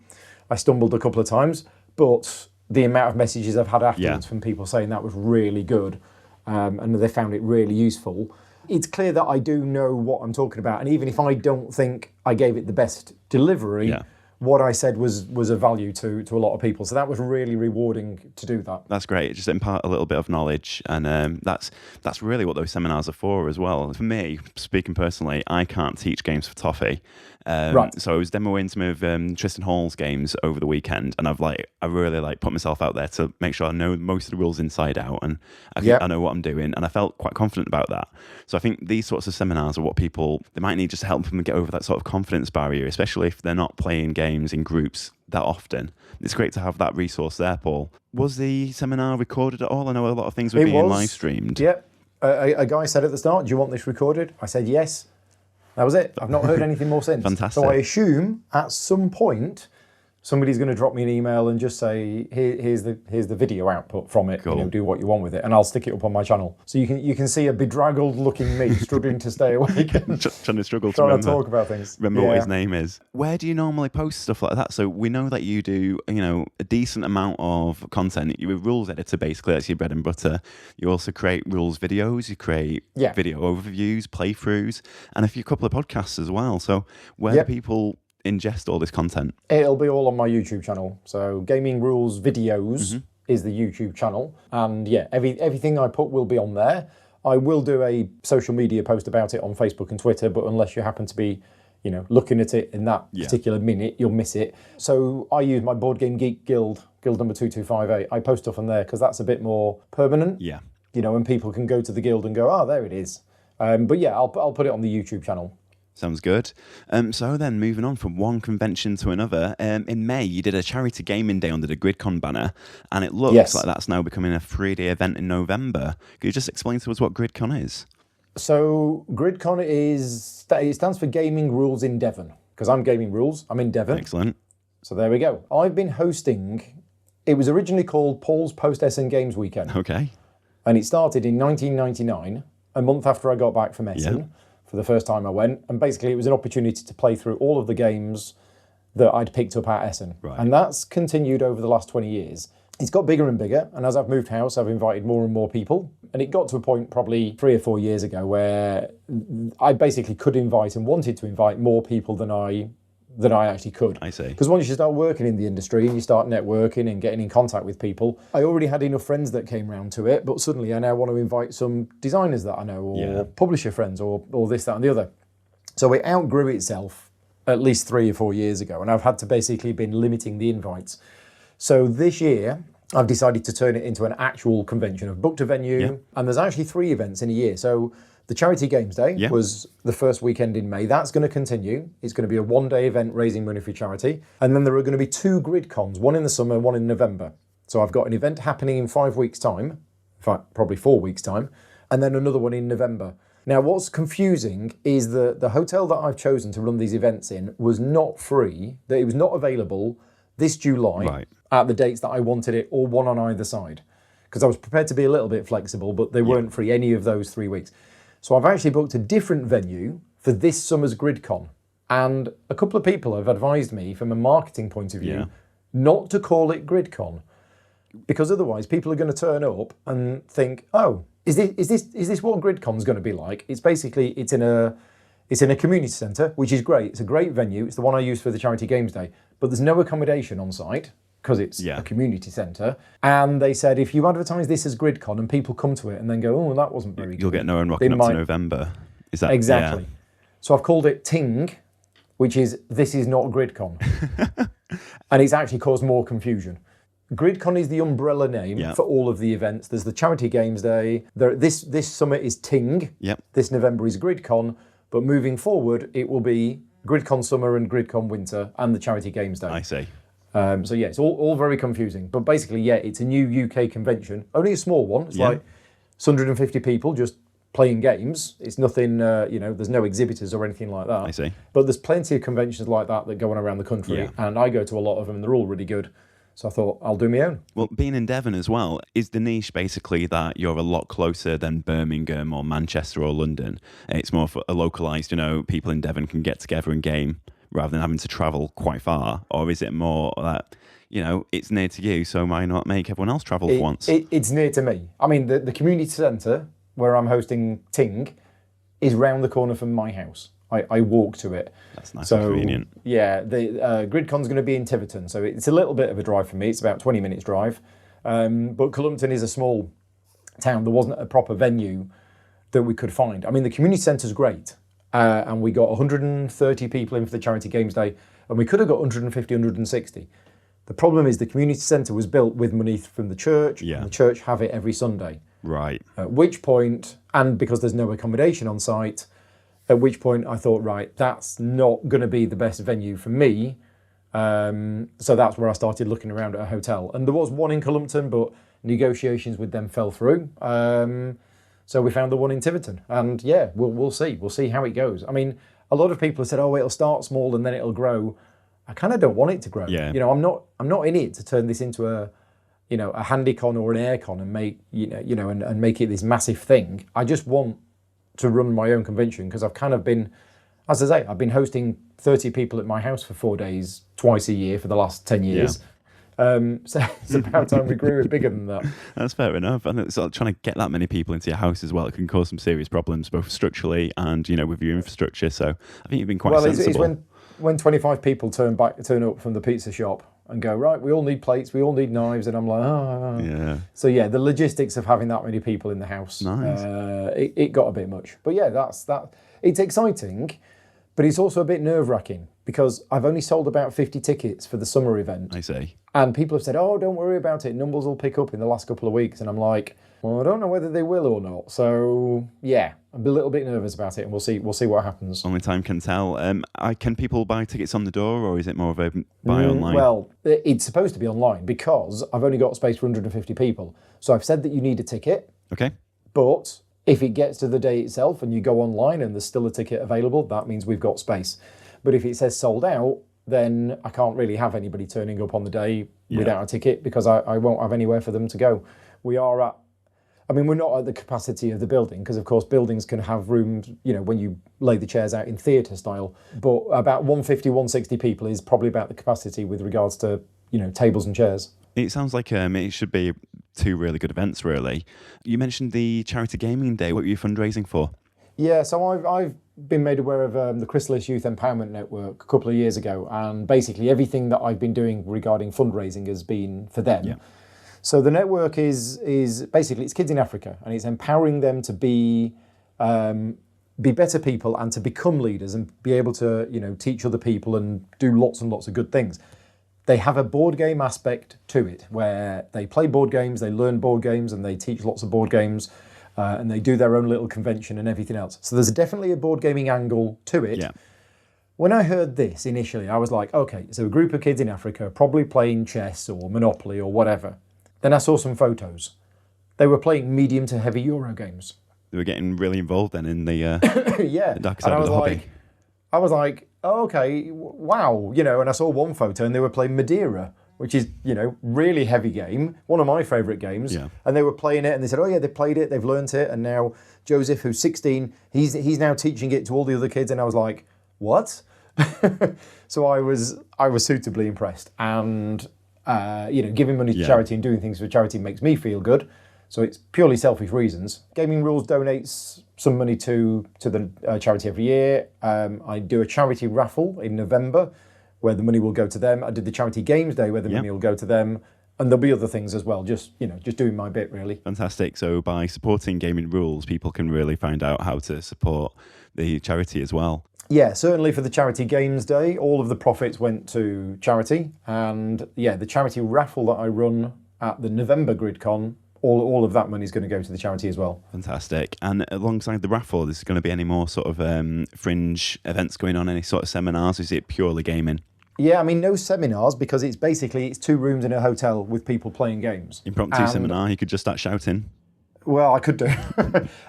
I stumbled a couple of times, but the amount of messages I've had afterwards from people saying that was really good and they found it really useful. It's clear that I do know what I'm talking about, and even if I don't think I gave it the best delivery, what I said was of value to a lot of people. So that was really rewarding to do that. That's great. Just impart a little bit of knowledge, and that's really what those seminars are for as well. For me, speaking personally, I can't teach games for toffee. So I was demoing some of Tristan Hall's games over the weekend, and I really put myself out there to make sure I know most of the rules inside out, and I know what I'm doing, and I felt quite confident about that. So I think these sorts of seminars are what people, they might need just to help them get over that sort of confidence barrier, especially if they're not playing games in groups that often. It's great to have that resource there, Paul. Was the seminar recorded at all? I know a lot of things were being live streamed. Yep. A guy said at the start, do you want this recorded? I said yes. That was it. I've not heard anything more since. Fantastic. So I assume at some point somebody's going to drop me an email and just say, here's the video output from it. Cool. Do what you want with it, and I'll stick it up on my channel. So you can see a bedraggled looking me struggling to stay awake and trying to trying to talk about things. Remember what his name is. Where do you normally post stuff like that? So we know that you do, a decent amount of content. You're a rules editor, basically. That's your bread and butter. You also create rules videos. You create video overviews, playthroughs, and a couple of podcasts as well. So where do people ingest all this content? It'll be all on my YouTube channel. So Gaming Rules Videos is the YouTube channel, and everything I put will be on there. I will do a social media post about it on Facebook and Twitter, but unless you happen to be looking at it in that particular minute, you'll miss it. So I use my Board Game Geek Guild number 2258. I post stuff on there because that's a bit more permanent. And people can go to the guild and go, oh, there it is. I'll put it on the YouTube channel. Sounds good. So then, moving on from one convention to another, in May you did a charity gaming day under the GridCon banner, and it looks like that's now becoming a 3-day event in November. Could you just explain to us what GridCon is? So GridCon it stands for Gaming Rules in Devon, because I'm Gaming Rules. I'm in Devon. Excellent. So there we go. I've been hosting. It was originally called Paul's Post Essen Games Weekend. Okay. And it started in 1999, a month after I got back from Essen. For the first time I went, and basically it was an opportunity to play through all of the games that I'd picked up at Essen. And that's continued over the last 20 years. It's got bigger and bigger, and as I've moved house, I've invited more and more people. And it got to a point probably 3 or 4 years ago where I basically could invite and wanted to invite more people than I actually could. I see. Because once you start working in the industry and you start networking and getting in contact with people, I already had enough friends that came round to it, but suddenly I now want to invite some designers that I know, or publisher friends, or this, that and the other. So it outgrew itself at least 3 or 4 years ago, and I've had to basically been limiting the invites. So this year, I've decided to turn it into an actual convention. I've booked a venue, and there's actually 3 events in a year. So the Charity Games Day was the first weekend in May. That's going to continue. It's going to be a 1-day event raising money for charity. And then there are going to be 2 GridCons, one in the summer, one in November. So I've got an event happening in 5 weeks' time, in fact, probably 4 weeks' time. and then another one in November. Now, what's confusing is that the hotel that I've chosen to run these events in was not free, that it was not available this July at the dates that I wanted it, or one on either side. Because I was prepared to be a little bit flexible, but they weren't free any of those 3 weeks. So I've actually booked a different venue for this summer's GridCon. And a couple of people have advised me from a marketing point of view not to call it GridCon, because otherwise people are going to turn up and think, oh, is this what GridCon's going to be like? It's basically, it's in a community centre, which is great. It's a great venue. It's the one I use for the Charity Games Day, but there's no accommodation on site because it's a community centre. And they said, if you advertise this as GridCon and people come to it and then go, oh, that wasn't very good. You'll get no one rocking up to November. Is that exactly? So I've called it Ting, which is this is not GridCon, and it's actually caused more confusion. GridCon is the umbrella name for all of the events. There's the Charity Games Day. This summer is Ting. This November is GridCon. But moving forward, it will be GridCon Summer and GridCon Winter and the Charity Games Day. I see. So yeah, it's all very confusing. But basically, yeah, it's a new UK convention. Only a small one. It's like 150 people just playing games. It's nothing, there's no exhibitors or anything like that. I see. But there's plenty of conventions like that go on around the country. And I go to a lot of them and they're all really good. So I thought, I'll do my own. Well, being in Devon as well, is the niche basically that you're a lot closer than Birmingham or Manchester or London? It's more for a localised, people in Devon can get together and game rather than having to travel quite far? Or is it more that, it's near to you, so why not make everyone else travel for once? It's near to me. I mean, the community centre where I'm hosting Ting is round the corner from my house. I walk to it. That's nice and convenient. Yeah, the GridCon's going to be in Tiverton, so it's a little bit of a drive for me. It's about 20 minutes drive. But Cullompton is a small town. There wasn't a proper venue that we could find. I mean, the community centre's great, and we got 130 people in for the Charity Games Day, and we could have got 150, 160. The problem is the community centre was built with money from the church, and the church have it every Sunday. Right. At which point, and because there's no accommodation on site, at which point I thought, right, that's not going to be the best venue for me. So that's where I started looking around at a hotel. And there was one in Cullompton, but negotiations with them fell through. So we found the one in Tiverton. And yeah, we'll see. We'll see how it goes. I mean, a lot of people have said, oh, it'll start small and then it'll grow. I kind of don't want it to grow. Yeah. I'm not in it to turn this into a handycon or an aircon and make, and make it this massive thing. I just want to run my own convention because I've kind of been, as I say, I've been hosting 30 people at my house for 4 days, twice a year for the last 10 years. So it's about time we grew it bigger than that. That's fair enough. And it's like trying to get that many people into your house as well. It can cause some serious problems, both structurally and, with your infrastructure. So I think you've been quite sensible. It's when 25 people turn up from the pizza shop and go, right, we all need plates, we all need knives, and I'm like, oh. Yeah. So yeah, the logistics of having that many people in the house, nice. It got a bit much. But yeah, that's that. It's exciting, but it's also a bit nerve-wracking because I've only sold about 50 tickets for the summer event. I see. And people have said, oh, don't worry about it, numbers will pick up in the last couple of weeks. And I'm like, well, I don't know whether they will or not. So yeah, I'm a little bit nervous about it, and we'll see what happens. Only time can tell. Can people buy tickets on the door, or is it more of a buy online? Well, it's supposed to be online because I've only got space for 150 people. So I've said that you need a ticket. Okay. But if it gets to the day itself and you go online and there's still a ticket available, that means we've got space. But if it says sold out, then I can't really have anybody turning up on the day without a ticket because I won't have anywhere for them to go. We're not at the capacity of the building because, of course, buildings can have rooms, when you lay the chairs out in theatre style. But about 150, 160 people is probably about the capacity with regards to, tables and chairs. It sounds like it should be 2 really good events, really. You mentioned the Charity Gaming Day. What were you fundraising for? Yeah, so I've been made aware of the Chrysalis Youth Empowerment Network a couple of years ago, and basically everything that I've been doing regarding fundraising has been for them. Yeah. So the network is basically, it's kids in Africa, and it's empowering them to be better people and to become leaders and be able to, teach other people and do lots and lots of good things. They have a board game aspect to it where they play board games, they learn board games, and they teach lots of board games, and they do their own little convention and everything else. So there's definitely a board gaming angle to it. Yeah. When I heard this initially, I was like, okay, so a group of kids in Africa probably playing chess or Monopoly or whatever. Then I saw some photos. They were playing medium to heavy Euro games. They were getting really involved then in the yeah. the dark And side of the hobby. I was like, oh, okay, wow, you know. And I saw one photo, and they were playing Madeira, which is, you know, really heavy game, one of my favourite games. Yeah. And they were playing it, and they said, oh yeah, they played it, they've learnt it, and now Joseph, who's 16, he's now teaching it to all the other kids, and I was like, what? So I was suitably impressed, and you know, giving money to charity and doing things for charity makes me feel good. So it's purely selfish reasons. Gaming Rules donates some money to the charity every year. I do a charity raffle in November where the money will go to them. I did the Charity Games Day where the money will go to them. And there'll be other things as well, just doing my bit, really. Fantastic. So by supporting Gaming Rules, people can really find out how to support the charity as well. Yeah, certainly for the Charity Games Day, all of the profits went to charity. And yeah, the charity raffle that I run at the November GridCon, all of that money is going to go to the charity as well. Fantastic. And alongside the raffle, there's going to be any more sort of fringe events going on, any sort of seminars? Is it purely gaming? Yeah, I mean, no seminars, because it's 2 rooms in a hotel with people playing games. Impromptu seminar, you could just start shouting. Well, I could do.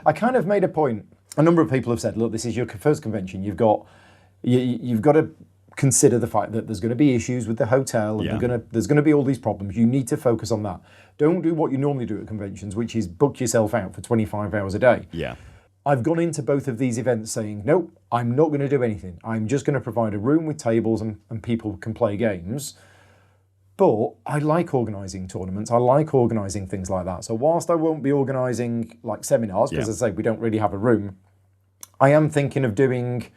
I kind of made a point. A number of people have said, look, this is your first convention. You've got to consider the fact that there's going to be issues with the hotel, and there's going to be all these problems. You need to focus on that. Don't do what you normally do at conventions, which is book yourself out for 25 hours a day. Yeah. I've gone into both of these events saying, nope, I'm not going to do anything. I'm just going to provide a room with tables and people can play games. But I like organising tournaments. I like organising things like that. So whilst I won't be organising like seminars, because as I say, we don't really have a room, I am thinking of doing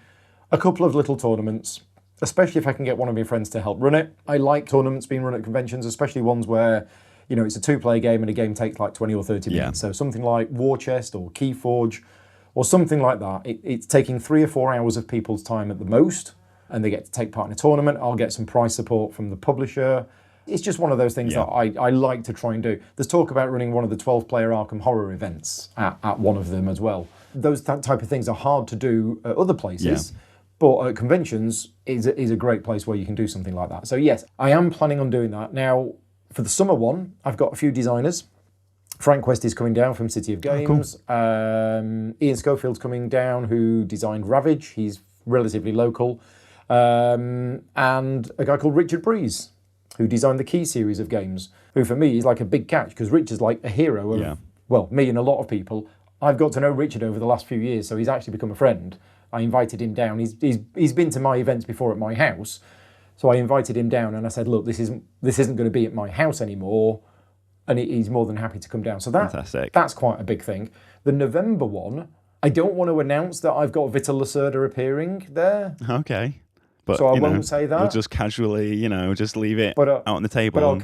a couple of little tournaments, especially if I can get one of my friends to help run it. I like tournaments being run at conventions, especially ones where, you know, it's a 2-player game and a game takes like 20 or 30 minutes. So something like War Chest or Keyforge or something like that. It's taking 3 or 4 hours of people's time at the most, and they get to take part in a tournament. I'll get some prize support from the publisher. It's just one of those things that I like to try and do. There's talk about running one of the 12-player Arkham Horror events at one of them as well. Those type of things are hard to do at other places, but at conventions is a great place where you can do something like that. So yes, I am planning on doing that. Now, for the summer one, I've got a few designers. Frank West is coming down from City of Games. Oh, cool. Ian Schofield's coming down, who designed Ravage. He's relatively local. And a guy called Richard Breeze, who designed the Key series of games, who for me is like a big catch, because Richard's like a hero of, well, me and a lot of people. I've got to know Richard over the last few years, so he's actually become a friend. I invited him down. He's been to my events before at my house, so I invited him down and I said, look, this isn't going to be at my house anymore. And he's more than happy to come down. So that's quite a big thing. The November one, I don't want to announce that I've got Vitor Lacerda appearing there. Okay. But, so I won't say that. You'll just casually, just leave it out on the table. But I'll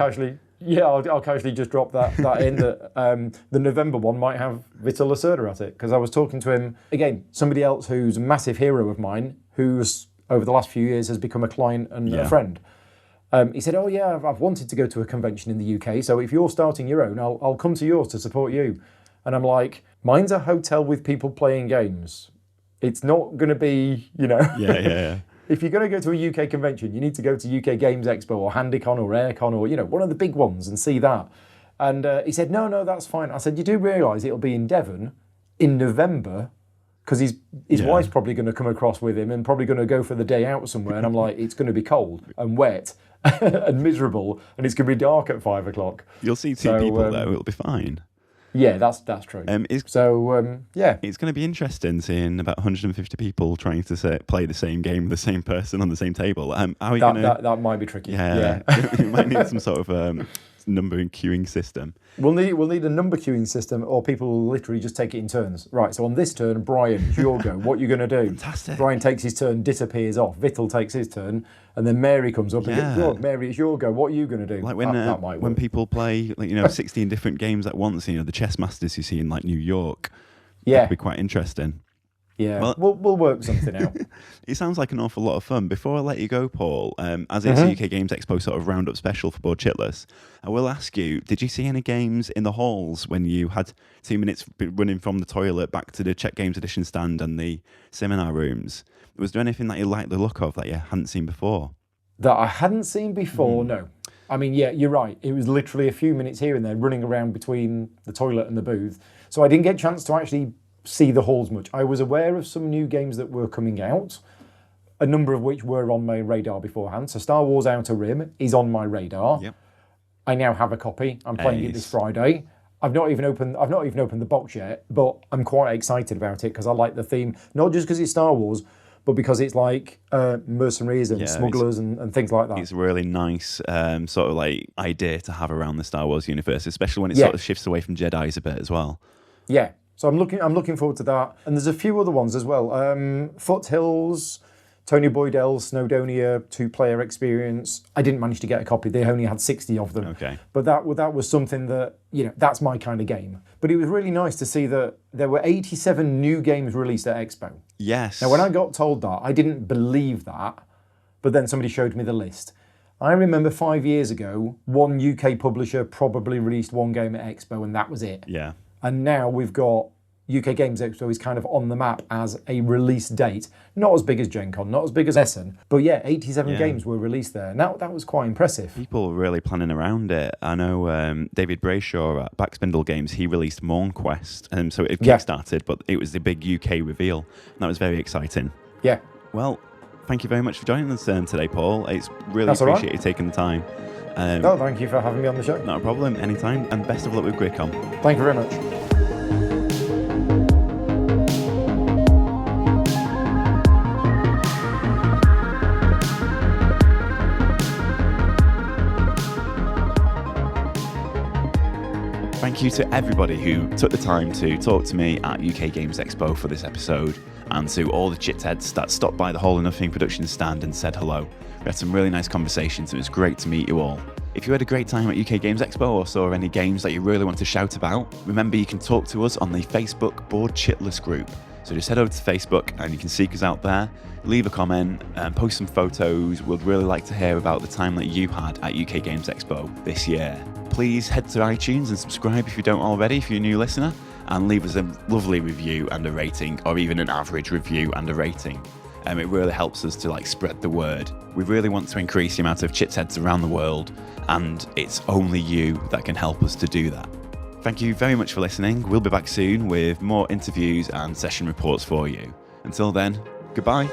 casually just drop that in, that the November one might have Vitor Lacerda at it. Because I was talking to him, again, somebody else who's a massive hero of mine, who's over the last few years has become a client and a friend. He said, oh yeah, I've wanted to go to a convention in the UK, so if you're starting your own, I'll come to yours to support you. And I'm like, mine's a hotel with people playing games. It's not going to be, If you're going to go to a UK convention, you need to go to UK Games Expo or HandyCon or AirCon or, one of the big ones and see that. And he said, no, that's fine. I said, you do realise it'll be in Devon in November, because his wife's probably going to come across with him and probably going to go for the day out somewhere. And I'm like, it's going to be cold and wet and miserable, and it's going to be dark at 5 o'clock. You'll see two people though; it'll be fine. Yeah, that's true. It's going to be interesting seeing about 150 people trying to play the same game with the same person on the same table. How are you that might be tricky. Yeah. You might need some sort of number and queuing system. We'll need a number queuing system, or people will literally just take it in turns. Right, so on this turn, Brian, it's your go. What are you going to do? Fantastic. Brian takes his turn, disappears off. Vittel takes his turn, and then Mary comes up and goes, look, Mary, it's your go. What are you going to do? Like when people play 16 different games at once, the chess masters you see in like New York. Yeah. That'd be quite interesting. Yeah, well, we'll work something out. It sounds like an awful lot of fun. Before I let you go, Paul, as it's a UK Games Expo sort of roundup special for Board Chitless, I will ask you, did you see any games in the halls when you had 2 minutes running from the toilet back to the Czech Games Edition stand and the seminar rooms? Was there anything that you liked the look of that you hadn't seen before? That I hadn't seen before, no. I mean, yeah, you're right. It was literally a few minutes here and there running around between the toilet and the booth. So I didn't get a chance to actually see the halls much. I was aware of some new games that were coming out, a number of which were on my radar beforehand. So Star Wars Outer Rim is on my radar. Yep. I now have a copy. I'm playing it this Friday. I've not even opened the box yet, but I'm quite excited about it because I like the theme, not just because it's Star Wars, but because it's like mercenaries and smugglers and things like that. It's a really nice sort of like idea to have around the Star Wars universe, especially when it sort of shifts away from Jedis a bit as well. Yeah, so I'm looking forward to that. And there's a few other ones as well. Foothills, Tony Boydell's Snowdonia 2-player experience. I didn't manage to get a copy. They only had 60 of them. Okay. But that was something that, that's my kind of game. But it was really nice to see that there were 87 new games released at Expo. Yes. Now, when I got told that, I didn't believe that, but then somebody showed me the list. I remember 5 years ago, one UK publisher probably released one game at Expo, and that was it. Yeah. And now we've got UK Games Expo is kind of on the map as a release date. Not as big as Gen Con, not as big as Essen, but 87 games were released there. And that was quite impressive. People were really planning around it. I know David Brashaw at Backspindle Games, he released Morn Quest, so it kickstarted, but it was the big UK reveal. And that was very exciting. Yeah. Well, thank you very much for joining us today, Paul. It's really That's appreciate you taking the time. No, thank you for having me on the show. Not a problem, anytime, and best of luck with GridCon. Thank you very much. Thank you to everybody who took the time to talk to me at UK Games Expo for this episode, and to all the chitheads that stopped by the Whole or Nothing production stand and said hello. We had some really nice conversations, and it was great to meet you all. If you had a great time at UK Games Expo or saw any games that you really want to shout about, remember you can talk to us on the Facebook Board Chitless group. So just head over to Facebook and you can seek us out there, leave a comment and post some photos. We'd really like to hear about the time that you had at UK Games Expo this year. Please head to iTunes and subscribe if you don't already, if you're a new listener, and leave us a lovely review and a rating, or even an average review and a rating. It really helps us to spread the word. We really want to increase the amount of chitheads around the world, and it's only you that can help us to do that. Thank you very much for listening. We'll be back soon with more interviews and session reports for you. Until then, goodbye.